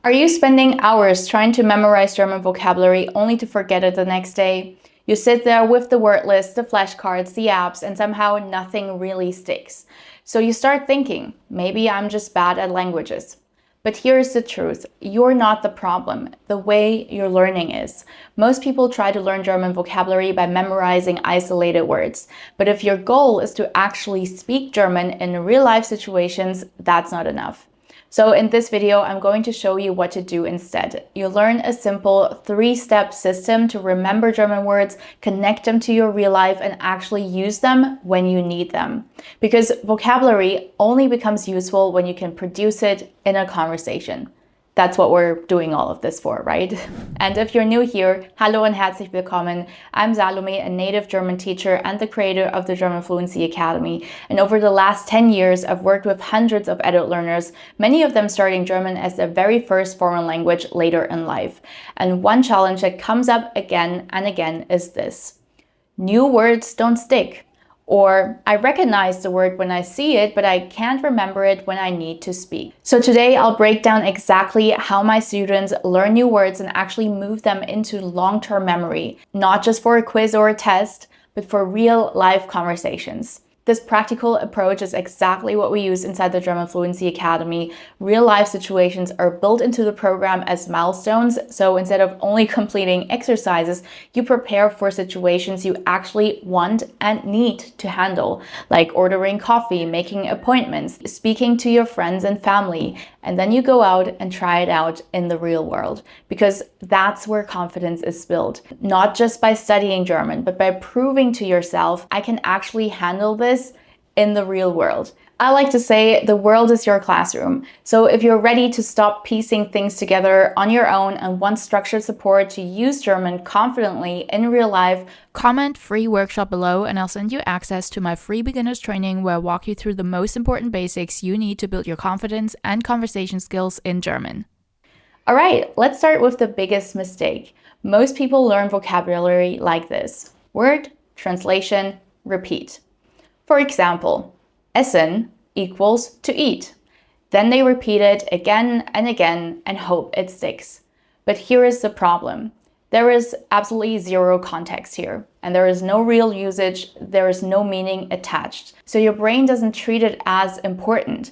Are you spending hours trying to memorize German vocabulary only to forget it the next day? You sit there with the word list, the flashcards, the apps, and somehow nothing really sticks. So you start thinking, maybe I'm just bad at languages. But here's the truth, you're not the problem, the way you're learning is. Most people try to learn German vocabulary by memorizing isolated words. But if your goal is to actually speak German in real-life situations, that's not enough. So in this video, I'm going to show you what to do instead. You learn a simple 3-step system to remember German words, connect them to your real life, and actually use them when you need them. Because vocabulary only becomes useful when you can produce it in a conversation. That's what we're doing all of this for, right? And if you're new here, hallo und herzlich willkommen. I'm Salome, a native German teacher and the creator of the German Fluency Academy. And over the last 10 years, I've worked with hundreds of adult learners, many of them starting German as their very first foreign language later in life. And one challenge that comes up again and again is this: new words don't stick. Or I recognize the word when I see it, but I can't remember it when I need to speak. So today I'll break down exactly how my students learn new words and actually move them into long-term memory, not just for a quiz or a test, but for real life conversations. This practical approach is exactly what we use inside the German Fluency Academy. Real life situations are built into the program as milestones, so instead of only completing exercises, you prepare for situations you actually want and need to handle, like ordering coffee, making appointments, speaking to your friends and family, and then you go out and try it out in the real world, because that's where confidence is built. Not just by studying German, but by proving to yourself, I can actually handle this in the real world. I like to say the world is your classroom. So if you're ready to stop piecing things together on your own and want structured support to use German confidently in real life, comment free workshop below and I'll send you access to my free beginners training where I walk you through the most important basics you need to build your confidence and conversation skills in German. All right, let's start with the biggest mistake. Most people learn vocabulary like this: word, translation, repeat. For example, essen equals to eat. Then they repeat it again and again and hope it sticks. But here is the problem. There is absolutely zero context here, and there is no real usage, there is no meaning attached. So your brain doesn't treat it as important.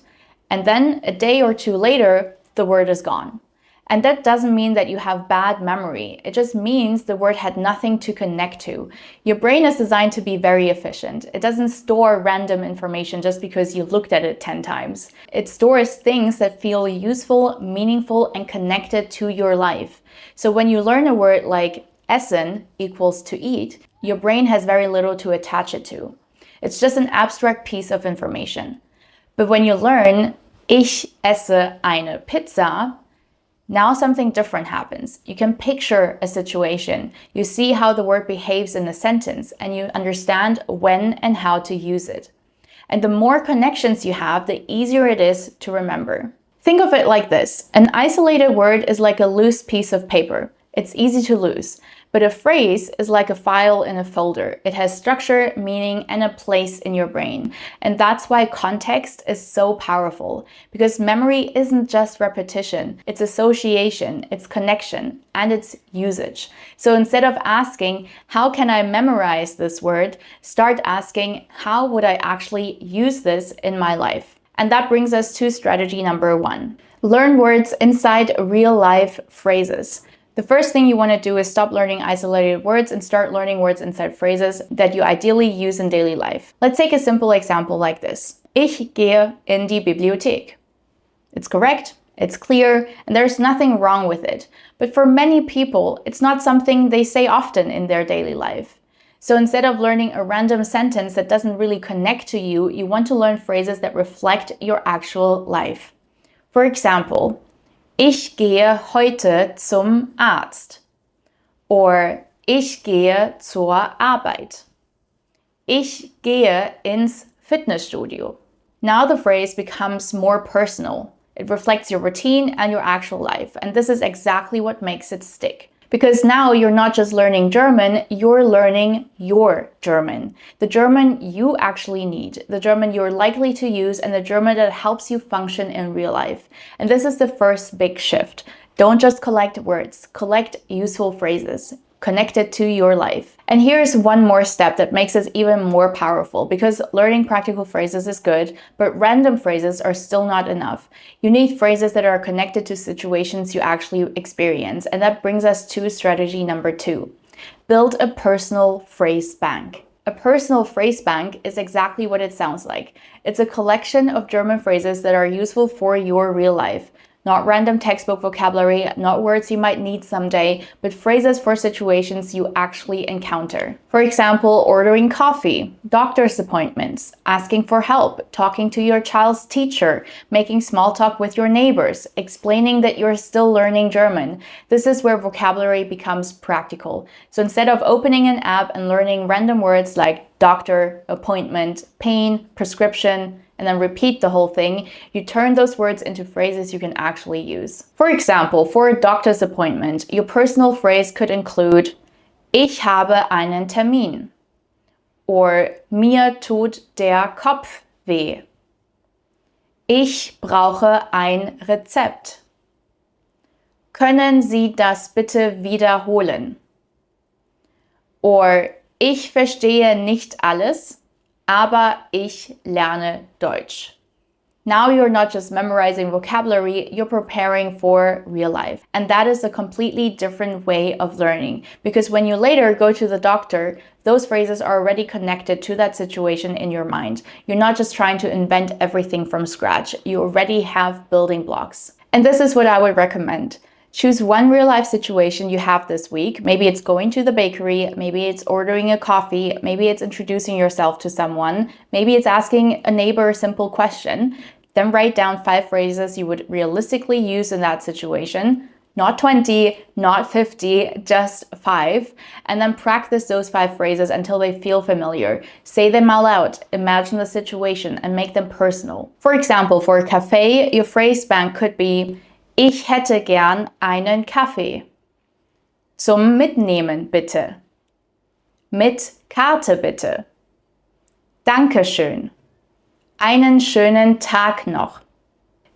And then a day or two later, the word is gone. And that doesn't mean that you have bad memory. It just means the word had nothing to connect to. Your brain is designed to be very efficient. It doesn't store random information just because you looked at it 10 times. It stores things that feel useful, meaningful, and connected to your life. So when you learn a word like essen equals to eat, your brain has very little to attach it to. It's just an abstract piece of information. But when you learn ich esse eine Pizza, now something different happens. You can picture a situation, you see how the word behaves in a sentence, and you understand when and how to use it. And the more connections you have, the easier it is to remember. Think of it like this: an isolated word is like a loose piece of paper. It's easy to lose. But a phrase is like a file in a folder. It has structure, meaning, and a place in your brain. And that's why context is so powerful, because memory isn't just repetition, it's association, it's connection, and it's usage. So instead of asking, how can I memorize this word? Start asking, how would I actually use this in my life? And that brings us to strategy number 1. Learn words inside real life phrases. The first thing you want to do is stop learning isolated words and start learning words inside phrases that you ideally use in daily life. Let's take a simple example like this. Ich gehe in die Bibliothek. It's correct, it's clear, and there's nothing wrong with it. But for many people, it's not something they say often in their daily life. So instead of learning a random sentence that doesn't really connect to you, you want to learn phrases that reflect your actual life. For example, ich gehe heute zum Arzt. Or ich gehe zur Arbeit. Ich gehe ins Fitnessstudio. Now the phrase becomes more personal. It reflects your routine and your actual life. And this is exactly what makes it stick. Because now you're not just learning German, you're learning your German. The German you actually need, the German you're likely to use, and the German that helps you function in real life. And this is the first big shift. Don't just collect words, collect useful phrases connected to your life. And here's one more step that makes it even more powerful, because learning practical phrases is good, but random phrases are still not enough. You need phrases that are connected to situations you actually experience. And that brings us to strategy number 2. Build a personal phrase bank. A personal phrase bank is exactly what it sounds like. It's a collection of German phrases that are useful for your real life. Not random textbook vocabulary, not words you might need someday, but phrases for situations you actually encounter. For example, ordering coffee, doctor's appointments, asking for help, talking to your child's teacher, making small talk with your neighbors, explaining that you're still learning German. This is where vocabulary becomes practical. So instead of opening an app and learning random words like doctor, appointment, pain, prescription, and then repeat the whole thing, you turn those words into phrases you can actually use. For example, for a doctor's appointment, your personal phrase could include Ich habe einen Termin or Mir tut der Kopf weh. Ich brauche ein Rezept. Können Sie das bitte wiederholen? Or Ich verstehe nicht alles, aber ich lerne Deutsch. Now you're not just memorizing vocabulary, you're preparing for real life. And that is a completely different way of learning, because when you later go to the doctor, those phrases are already connected to that situation in your mind. You're not just trying to invent everything from scratch. You already have building blocks. And this is what I would recommend. Choose one real-life situation you have this week. Maybe it's going to the bakery, maybe it's ordering a coffee, maybe it's introducing yourself to someone, maybe it's asking a neighbor a simple question. Then write down 5 phrases you would realistically use in that situation. Not 20, not 50, just 5. And then practice those 5 phrases until they feel familiar. Say them out loud, imagine the situation, and make them personal. For example, for a cafe, your phrase bank could be Ich hätte gern einen Kaffee. Zum Mitnehmen bitte. Mit Karte bitte. Dankeschön. Einen schönen Tag noch.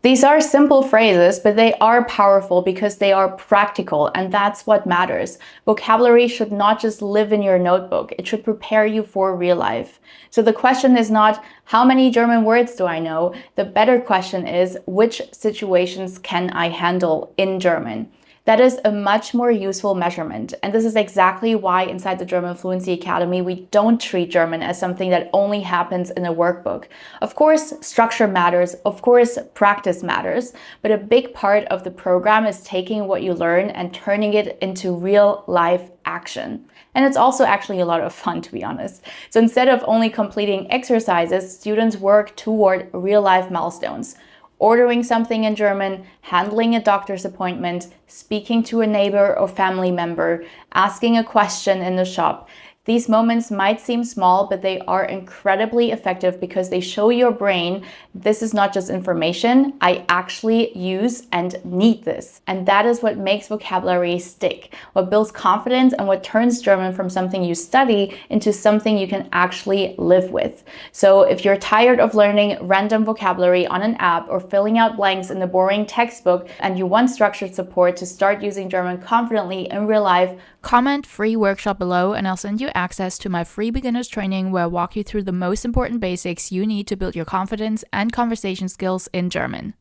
These are simple phrases, but they are powerful because they are practical, and that's what matters. Vocabulary should not just live in your notebook, it should prepare you for real life. So the question is not, how many German words do I know? The better question is, which situations can I handle in German? That is a much more useful measurement. And this is exactly why inside the German Fluency Academy, we don't treat German as something that only happens in a workbook. Of course, structure matters. Of course, practice matters. But a big part of the program is taking what you learn and turning it into real life action. And it's also actually a lot of fun, to be honest. So instead of only completing exercises, students work toward real life milestones. Ordering something in German, handling a doctor's appointment, speaking to a neighbor or family member, asking a question in the shop. These moments might seem small, but they are incredibly effective because they show your brain this is not just information, I actually use and need this. And that is what makes vocabulary stick, what builds confidence and what turns German from something you study into something you can actually live with. So if you're tired of learning random vocabulary on an app or filling out blanks in the boring textbook and you want structured support to start using German confidently in real life, comment free workshop below and I'll send you access to my free beginners training where I walk you through the most important basics you need to build your confidence and conversation skills in German.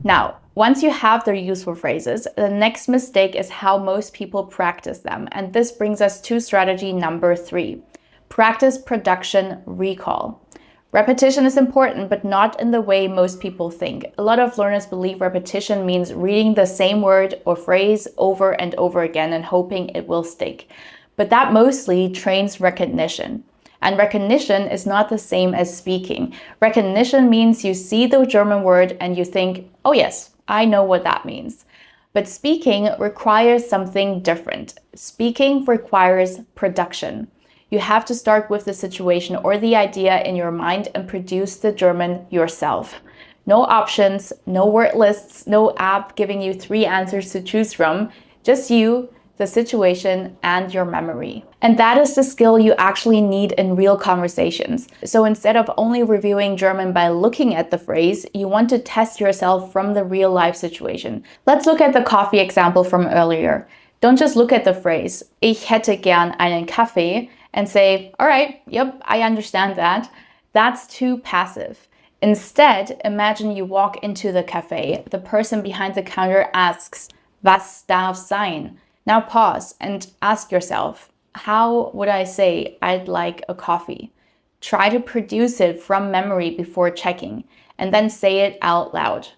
Now, once you have their useful phrases, the next mistake is how most people practice them. And this brings us to strategy number 3. Practice production recall. Repetition is important, but not in the way most people think. A lot of learners believe repetition means reading the same word or phrase over and over again and hoping it will stick. But that mostly trains recognition. And recognition is not the same as speaking. Recognition means you see the German word and you think, oh yes, I know what that means. But speaking requires something different. Speaking requires production. You have to start with the situation or the idea in your mind and produce the German yourself. No options, no word lists, no app giving you 3 answers to choose from. Just you, the situation, and your memory. And that is the skill you actually need in real conversations. So instead of only reviewing German by looking at the phrase, you want to test yourself from the real life situation. Let's look at the coffee example from earlier. Don't just look at the phrase, ich hätte gern einen Kaffee, and say, all right, yep, I understand that. That's too passive. Instead, imagine you walk into the cafe. The person behind the counter asks, was darf sein? Now pause and ask yourself, how would I say I'd like a coffee? Try to produce it from memory before checking, and then say it out loud.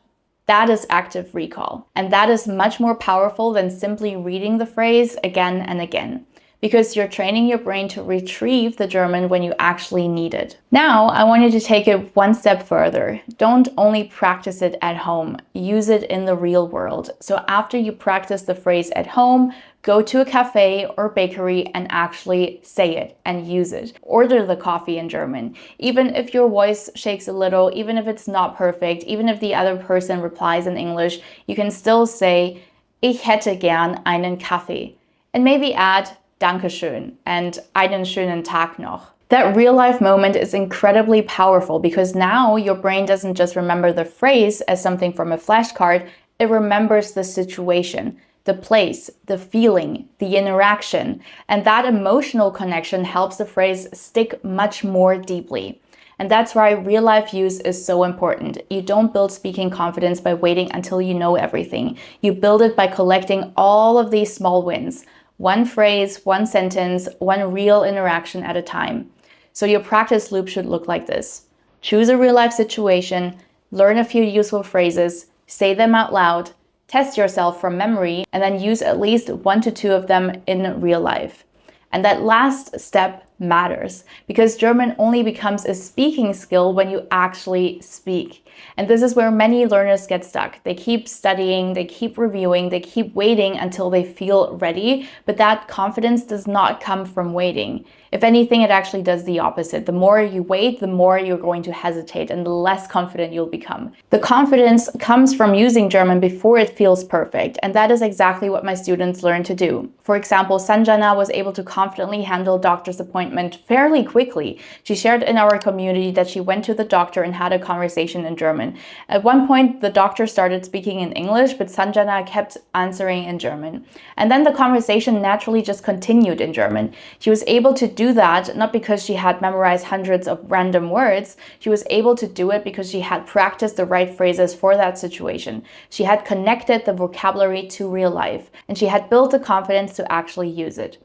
That is active recall, and that is much more powerful than simply reading the phrase again and again, because you're training your brain to retrieve the German when you actually need it. Now, I want you to take it one step further. Don't only practice it at home, use it in the real world. So after you practice the phrase at home, go to a cafe or bakery and actually say it and use it. Order the coffee in German. Even if your voice shakes a little, even if it's not perfect, even if the other person replies in English, you can still say, ich hätte gern einen Kaffee. And maybe add, Dankeschön and einen schönen Tag noch. That real life moment is incredibly powerful because now your brain doesn't just remember the phrase as something from a flashcard, it remembers the situation, the place, the feeling, the interaction, and that emotional connection helps the phrase stick much more deeply. And that's why real life use is so important. You don't build speaking confidence by waiting until you know everything. You build it by collecting all of these small wins. One phrase, one sentence, one real interaction at a time. So your practice loop should look like this. Choose a real life situation, learn a few useful phrases, say them out loud, test yourself from memory, and then use at least 1 to 2 of them in real life. And that last step matters because German only becomes a speaking skill when you actually speak. And this is where many learners get stuck. They keep studying, they keep reviewing, they keep waiting until they feel ready, but that confidence does not come from waiting. If anything, it actually does the opposite. The more you wait, the more you're going to hesitate and the less confident you'll become. The confidence comes from using German before it feels perfect, and that is exactly what my students learn to do. For example, Sanjana was able to confidently handle doctor's appointment fairly quickly. She shared in our community that she went to the doctor and had a conversation in German. At one point, the doctor started speaking in English, but Sanjana kept answering in German. And then the conversation naturally just continued in German. She was able to do that not because she had memorized hundreds of random words. She was able to do it because she had practiced the right phrases for that situation. She had connected the vocabulary to real life, and she had built the confidence to actually use it.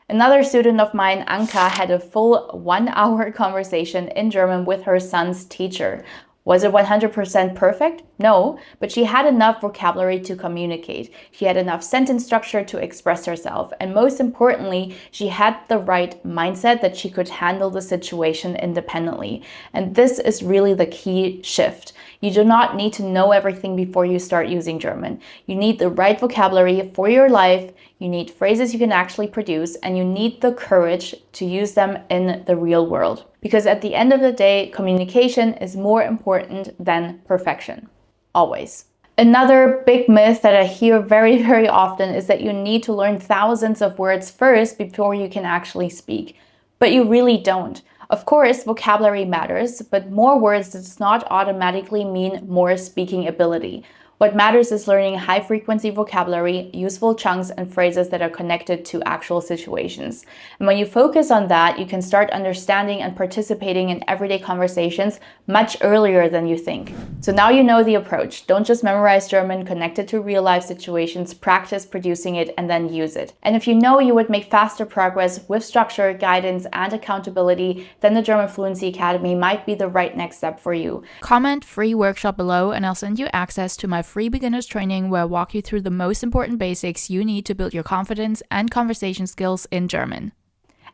Another student of mine, Anka, had a full 1-hour conversation in German with her son's teacher. Was it 100% perfect? No, but she had enough vocabulary to communicate. She had enough sentence structure to express herself. And most importantly, she had the right mindset that she could handle the situation independently. And this is really the key shift. You do not need to know everything before you start using German. You need the right vocabulary for your life. You need phrases you can actually produce, and you need the courage to use them in the real world. Because at the end of the day, communication is more important than perfection. Always. Another big myth that I hear very, very often is that you need to learn thousands of words first before you can actually speak. But you really don't. Of course, vocabulary matters, but more words does not automatically mean more speaking ability. What matters is learning high-frequency vocabulary, useful chunks, and phrases that are connected to actual situations. And when you focus on that, you can start understanding and participating in everyday conversations much earlier than you think. So now you know the approach. Don't just memorize German, connect it to real-life situations, practice producing it, and then use it. And if you know you would make faster progress with structure, guidance, and accountability, then the German Fluency Academy might be the right next step for you. Comment free workshop below and I'll send you access to my free beginners training where I walk you through the most important basics you need to build your confidence and conversation skills in German.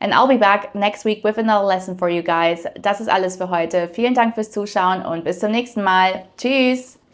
And I'll be back next week with another lesson for you guys. Das ist alles für heute. Vielen Dank fürs Zuschauen und bis zum nächsten Mal. Tschüss!